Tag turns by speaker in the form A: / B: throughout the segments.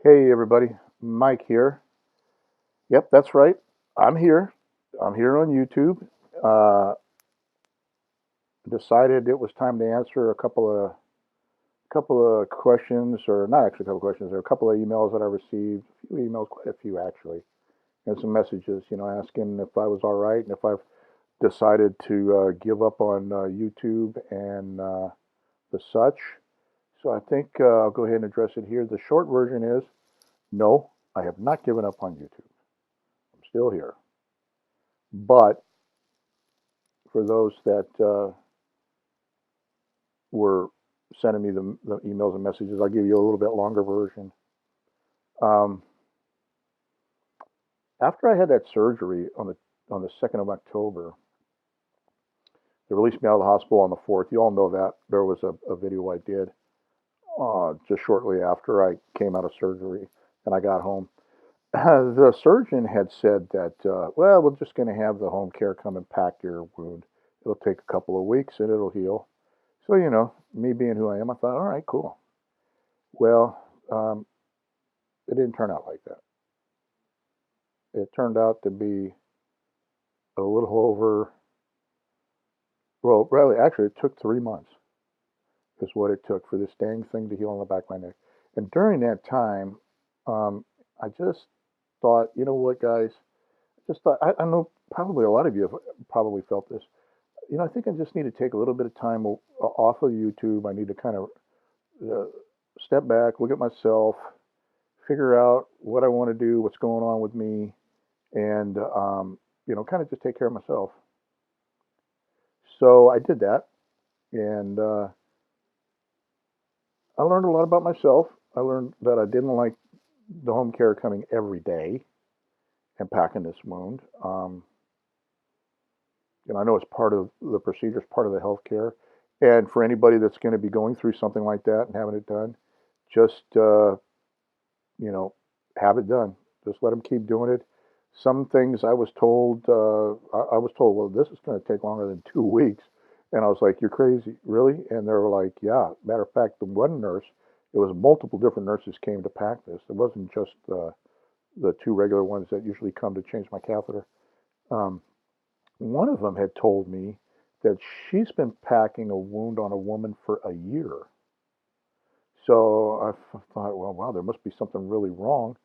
A: Hey everybody, Mike here. Yep, that's right. I'm here. I'm here on YouTube. Uh, Decided it was time to answer a couple of questions, or not actually a couple of questions. There are a couple of emails that I received. A few emails, quite a few actually, and some messages. Asking if I was all right and if I've decided to give up on YouTube and the such. So I think I'll go ahead and address it here. The short version is no, I have not given up on YouTube. I'm still here. But for those that were sending me the emails and messages, I'll give you a little bit longer version. Um, After I had that surgery on the 2nd of October, they released me out of the hospital on the 4th. You all know that. There was a video I did just shortly after I came out of surgery and I got home. The surgeon had said that, well, we're just going to have the home care come and pack your wound. It'll take a couple of weeks and it'll heal. So, me being who I am, I thought, all right, cool. Well, it didn't turn out like that. It turned out to be a little over, well, really, actually, it took 3 months, is what it took for this dang thing to heal on the back of my neck. And during that time, I just thought, you know what, guys? I just thought, I know probably a lot of you have probably felt this. I think I just need to take a little bit of time off of YouTube. I need to kind of uh, step back, look at myself, figure out what I want to do, what's going on with me, and kind of just take care of myself. So I did that, and I learned a lot about myself. I learned that I didn't like the home care coming every day and packing this wound. I know it's part of the procedure, it's part of the health care. And for anybody that's going to be going through something like that and having it done, just you know, have it done. Just let them keep doing it. Some things I was told, I was told, well, this is going to take longer than 2 weeks. And I was like, you're crazy, really? And they were like, yeah. Matter of fact, the one nurse, it was multiple different nurses came to pack this. It wasn't just the two regular ones that usually come to change my catheter. Um, One of them had told me that she's been packing a wound on a woman for a year. So I thought, well, wow, there must be something really wrong,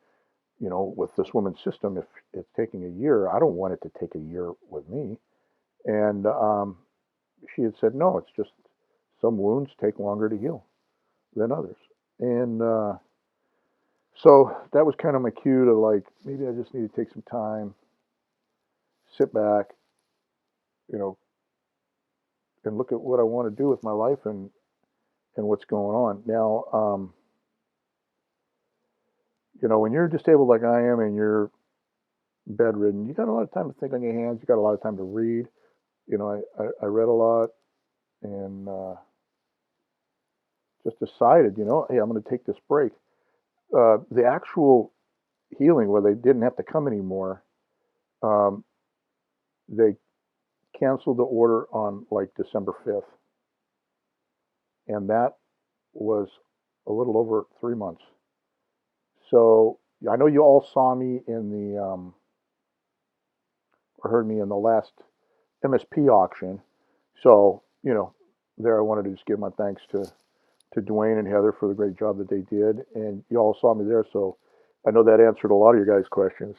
A: with this woman's system. If it's taking a year, I don't want it to take a year with me. And she had said, no, it's just some wounds take longer to heal than others. And so that was kind of my cue to, like, maybe I just need to take some time, sit back, you know, and look at what I want to do with my life and what's going on. Now, when you're disabled like I am and you're bedridden, you got a lot of time to think on your hands. You got a lot of time to read. I read a lot and just decided, hey, I'm going to take this break. The actual healing, where they didn't have to come anymore, um, they canceled the order on like December 5th. And that was a little over 3 months. So I know you all saw me in or heard me in the last MSP auction. So, there I wanted to just give my thanks to Dwayne and Heather for the great job that they did. And you all saw me there. So I know that answered a lot of your guys' questions.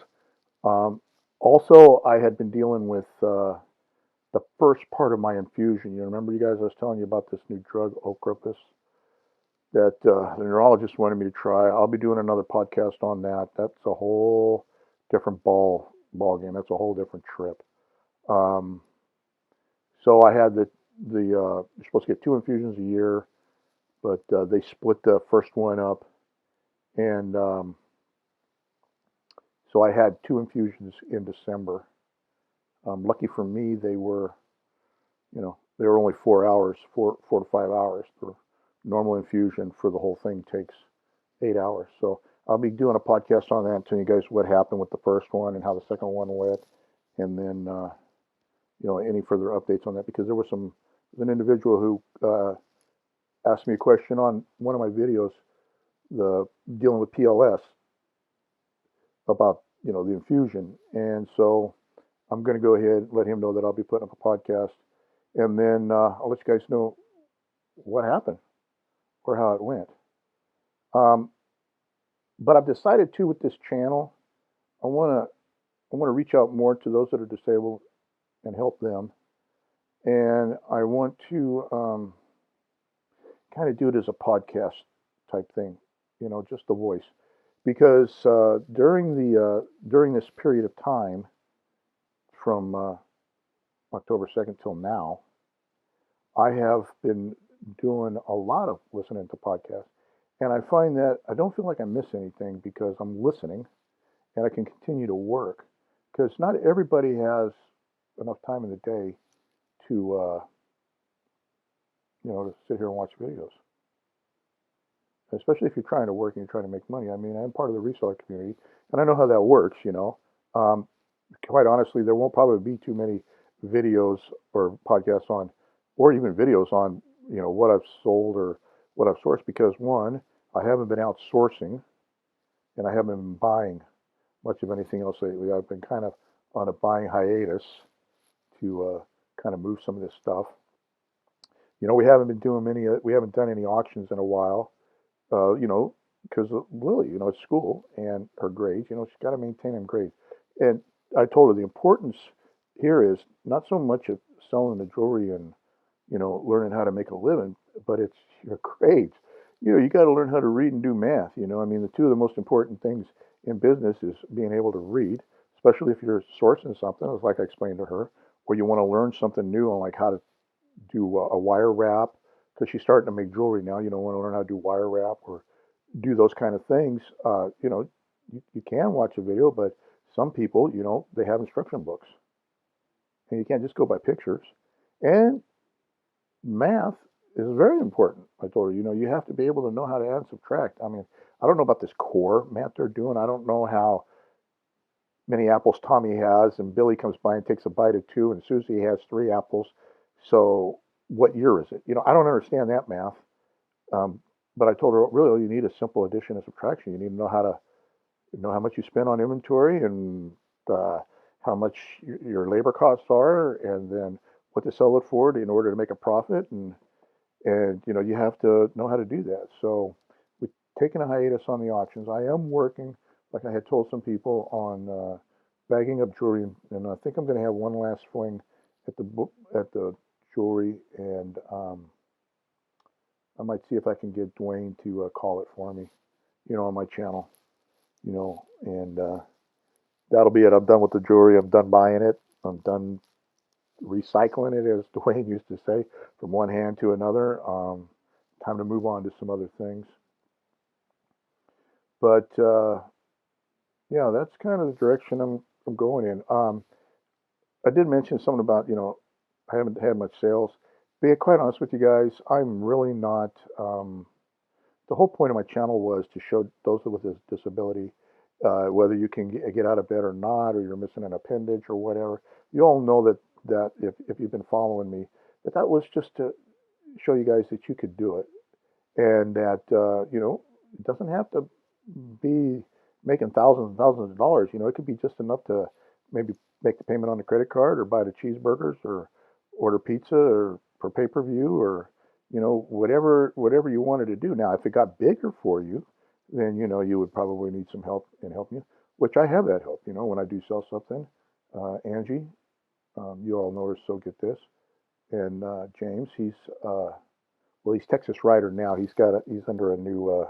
A: Um, Also, I had been dealing with the first part of my infusion. You remember, you guys, I was telling you about this new drug, Ocrepus, that the neurologist wanted me to try. I'll be doing another podcast on that. That's a whole different ball game. That's a whole different trip. Um, so I had you're supposed to get 2 infusions a year, but they split the first one up, and so I had 2 infusions in December. Lucky for me, they were only 4 hours, 4 to 5 hours. The normal infusion for the whole thing takes 8 hours. So I'll be doing a podcast on that, telling you guys what happened with the first one and how the second one went, and then any further updates on that, because there was an individual who asked me a question on one of my videos. the dealing with PLS about the infusion, and so I'm going to go ahead and let him know that I'll be putting up a podcast, and then I'll let you guys know what happened or how it went. Um, but I've decided too with this channel, I want to reach out more to those that are disabled and help them, and I want to kind of do it as a podcast type thing, just the voice, because during this period of time from October 2nd till now, I have been doing a lot of listening to podcasts, and I find that I don't feel like I miss anything because I'm listening and I can continue to work, because not everybody has enough time in the day to to sit here and watch videos, especially if you're trying to work and you're trying to make money. I mean, I'm part of the reseller community, and I know how that works. Um, quite honestly, there won't probably be too many videos or podcasts on, or even videos on, what I've sold or what I've sourced, because one, I haven't been outsourcing and I haven't been buying much of anything else lately. I've been kind of on a buying hiatus to kind of move some of this stuff. We haven't been doing we haven't done any auctions in a while, because Lily, at school and her grades, she's got to maintain them grades. And I told her the importance here is not so much of selling the jewelry and, learning how to make a living, but it's your grades. You got to learn how to read and do math. I mean, the two of the most important things in business is being able to read, especially if you're sourcing something, as like I explained to her, or you want to learn something new on like how to do a wire wrap, because she's starting to make jewelry now. Want to learn how to do wire wrap or do those kind of things. You can watch a video, but some people, they have instruction books, and you can't just go by pictures. And math is very important. I told her, you have to be able to know how to add and subtract. I mean, I don't know about this core math they're doing. I don't know how many apples Tommy has, and Billy comes by and takes a bite of two, and Susie has three apples. So what year is it? I don't understand that math. Um, but I told her, really, all you need is simple addition and subtraction. You need to know how much you spend on inventory, and how much your labor costs are, and then what to sell it for in order to make a profit, and you have to know how to do that. So we've taken a hiatus on the auctions. I am working, like I had told some people, on bagging up jewelry, and I think I'm going to have one last fling at the jewelry, and I might see if I can get Dwayne to call it for me, on my channel, and that'll be it. I'm done with the jewelry. I'm done buying it. I'm done recycling it, as Dwayne used to say, from one hand to another. Time to move on to some other things. But yeah, that's kind of the direction I'm going in. I did mention something about, I haven't had much sales. Be quite honest with you guys, I'm really not. The whole point of my channel was to show those with a disability, whether you can get out of bed or not, or you're missing an appendage or whatever. You all know that if you've been following me, that was just to show you guys that you could do it, and that it doesn't have to be making thousands and thousands of dollars. It could be just enough to maybe make the payment on the credit card, or buy the cheeseburgers, or order pizza, or for pay-per-view, or whatever you wanted to do. Now, if it got bigger for you, then you would probably need some help in helping you, which I have that help. When I do sell something, Angie, you all know her, so get this, and James, he's Texas Rider now. He's under a new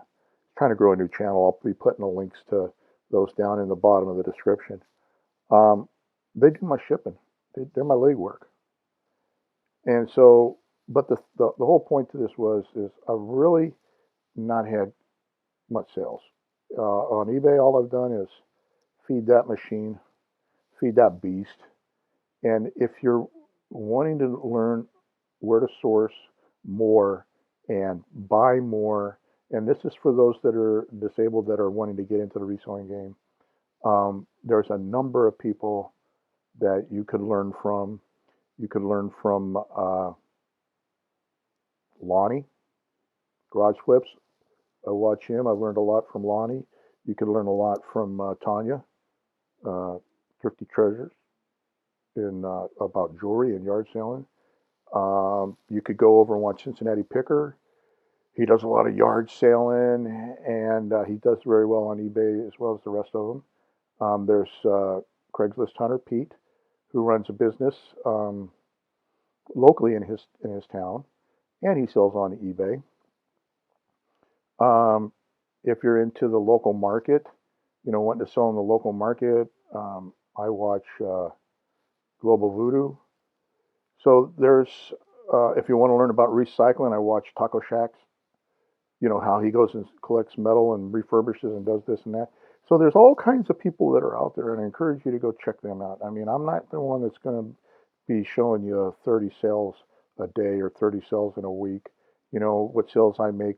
A: trying to grow a new channel. I'll be putting the links to those down in the bottom of the description. They do my shipping. They're my legwork. And so, but the whole point to this is I've really not had much sales. On eBay, all I've done is feed that machine, feed that beast. And if you're wanting to learn where to source more and buy more, and this is for those that are disabled that are wanting to get into the reselling game, there's a number of people that you could learn from. You could learn from Lonnie, Garage Flips. I watch him. I've learned a lot from Lonnie. You can learn a lot from Tanya, Thrifty Treasures, in about jewelry and yard selling. You could go over and watch Cincinnati Picker. He does a lot of yard selling, and he does very well on eBay as well as the rest of them. There's Craigslist Hunter Pete, who runs a business locally in his town, and he sells on eBay. If you're into the local market, wanting to sell in the local market, I watch Global Voodoo. So there's, if you want to learn about recycling, I watch Taco Shacks. How he goes and collects metal and refurbishes and does this and that. So there's all kinds of people that are out there, and I encourage you to go check them out. I mean, I'm not the one that's going to be showing you 30 sales a day or 30 sales in a week. What sales I make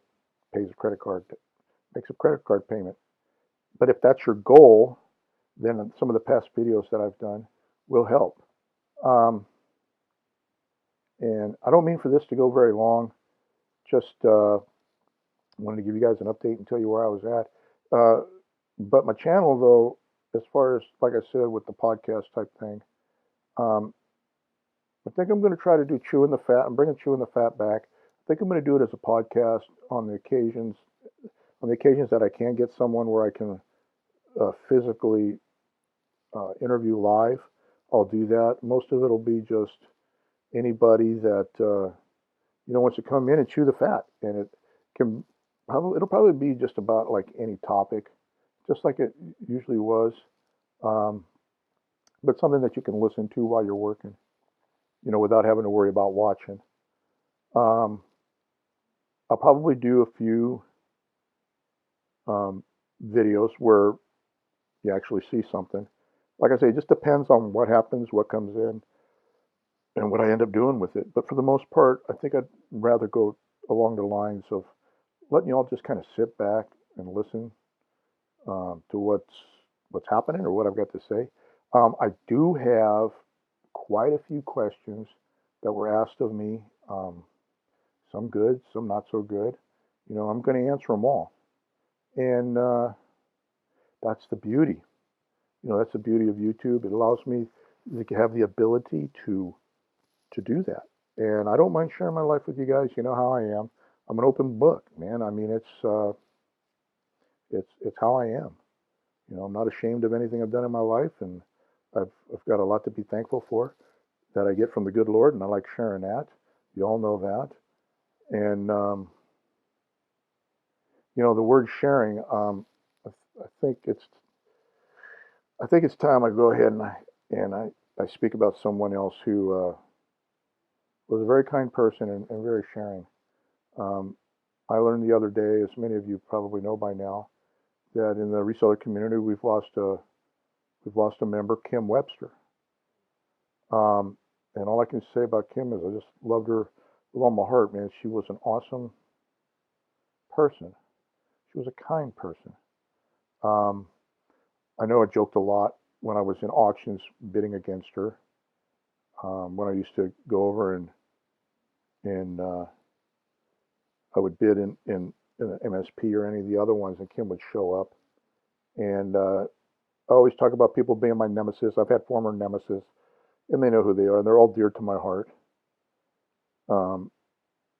A: makes a credit card payment. But if that's your goal, then some of the past videos that I've done will help. And I don't mean for this to go very long. Just wanted to give you guys an update and tell you where I was at. But my channel, though, as far as, like I said, with the podcast type thing, I think I'm going to try to do Chewing the Fat. I'm bringing Chewing the Fat back. I think I'm going to do it as a podcast on the occasions that I can get someone where I can physically interview live. I'll do that. Most of it will be just anybody that wants to come in and chew the fat, and it'll probably be just about like any topic, just like it usually was, but something that you can listen to while you're working, without having to worry about watching. I'll probably do a few videos where you actually see something. Like I say, it just depends on what happens, what comes in, and what I end up doing with it. But for the most part, I think I'd rather go along the lines of letting you all just kind of sit back and listen to what's happening or what I've got to say. I do have quite a few questions that were asked of me. Some good, some not so good. I'm going to answer them all, and that's the beauty. That's the beauty of YouTube. It allows me to have the ability to do that. And I don't mind sharing my life with you guys. You know how I am. I'm an open book, man. I mean, it's how I am. I'm not ashamed of anything I've done in my life, and I've got a lot to be thankful for that I get from the good Lord, and I like sharing that. You all know that. And the word sharing. I think it's time I go ahead and I speak about someone else who was a very kind person and very sharing. I learned the other day, as many of you probably know by now, that in the reseller community we've lost a member, Kim Webster. And all I can say about Kim is I just loved her with all my heart, man. She was an awesome person. She was a kind person. I know I joked a lot when I was in auctions bidding against her. When I used to go over and I would bid in an MSP or any of the other ones, and Kim would show up. And I always talk about people being my nemesis. I've had former nemesis, and they know who they are, and they're all dear to my heart. The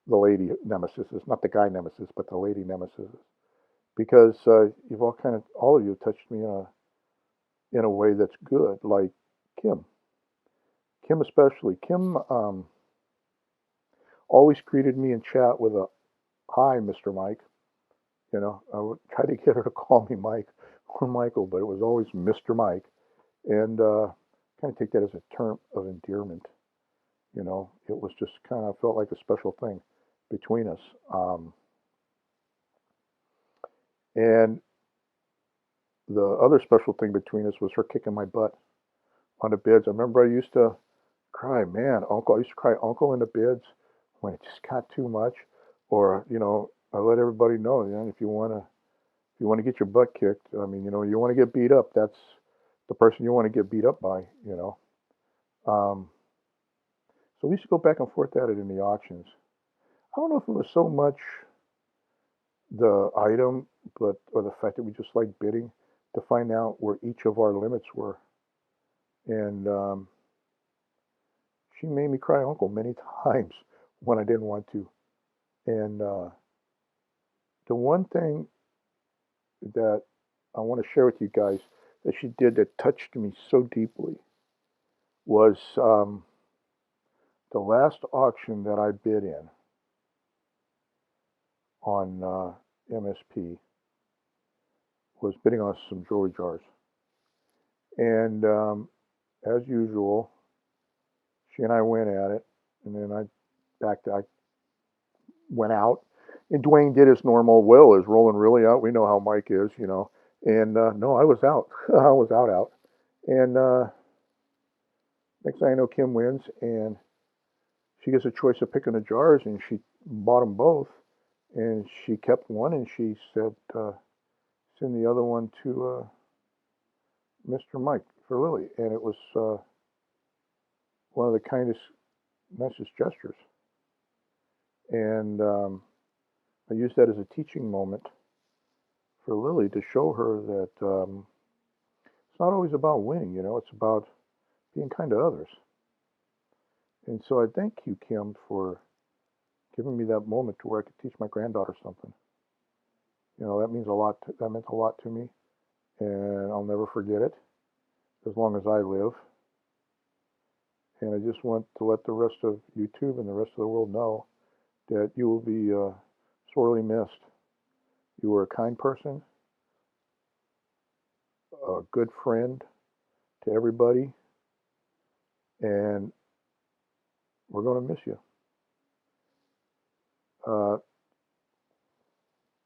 A: lady nemesis, not the guy nemesis, but the lady nemesis, because you've all of you touched me in a way that's good, like Kim. Kim especially. Kim always greeted me in chat with a "Hi, Mr. Mike." I would try to get her to call me Mike or Michael, but it was always Mr. Mike, and kind of take that as a term of endearment. It was just kind of felt like a special thing between us. And the other special thing between us was her kicking my butt on the bids. I remember I used to cry, man, Uncle. I used to cry Uncle in the bids when it just got too much, or I let everybody know, if you want to get your butt kicked, I mean, you want to get beat up, that's the person you want to get beat up by, So we used to go back and forth at it in the auctions. I don't know if it was so much the item, or the fact that we just like bidding, to find out where each of our limits were. And she made me cry uncle many times when I didn't want to. And the one thing that I want to share with you guys that she did that touched me so deeply was the last auction that I bid in on MSP was bidding on some jewelry jars. And as usual, she and I went at it, and then I went out, and Dwayne did his normal. Well, is Rollin really out? We know how Mike is, you know. And no, I was out. I was out. And next thing I know, Kim wins, and she gets a choice of picking the jars, and she bought them both, and she kept one, and she said, send the other one to Mr. Mike for Lily. And it was one of the kindest, nicest gestures. And I used that as a teaching moment for Lily to show her that it's not always about winning, you know, it's about being kind to others. And so I thank you, Kim, for giving me that moment to where I could teach my granddaughter something. You know, that means a lot. That meant a lot to me, and I'll never forget it as long as I live. And I just want to let the rest of YouTube and the rest of the world know that you will be sorely missed. You were a kind person, a good friend to everybody, and we're going to miss you.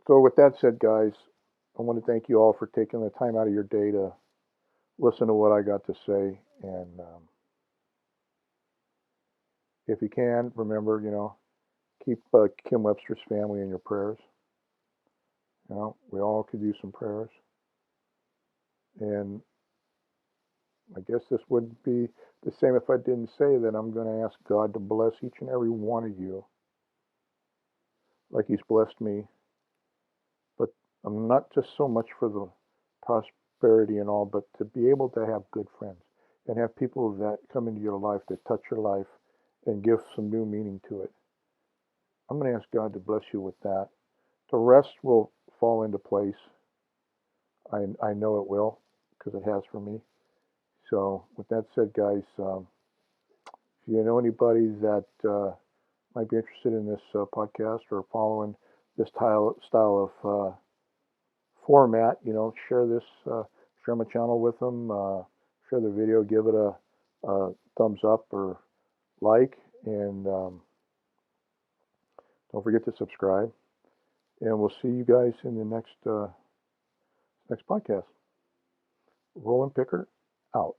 A: So with that said, guys, I want to thank you all for taking the time out of your day to listen to what I got to say. And if you can, remember, you know, keep Kim Webster's family in your prayers. You know, we all could use some prayers. And I guess this wouldn't be the same if I didn't say that I'm going to ask God to bless each and every one of you like He's blessed me. But I'm not just so much for the prosperity and all, but to be able to have good friends and have people that come into your life, that touch your life and give some new meaning to it. I'm going to ask God to bless you with that. The rest will fall into place. I know it will, because it has for me. So with that said, guys, if you know anybody that might be interested in this podcast or following this style of format, you know, share this, share my channel with them, share the video, give it a thumbs up or like, and don't forget to subscribe. And we'll see you guys in the next podcast. Rollin Picker out.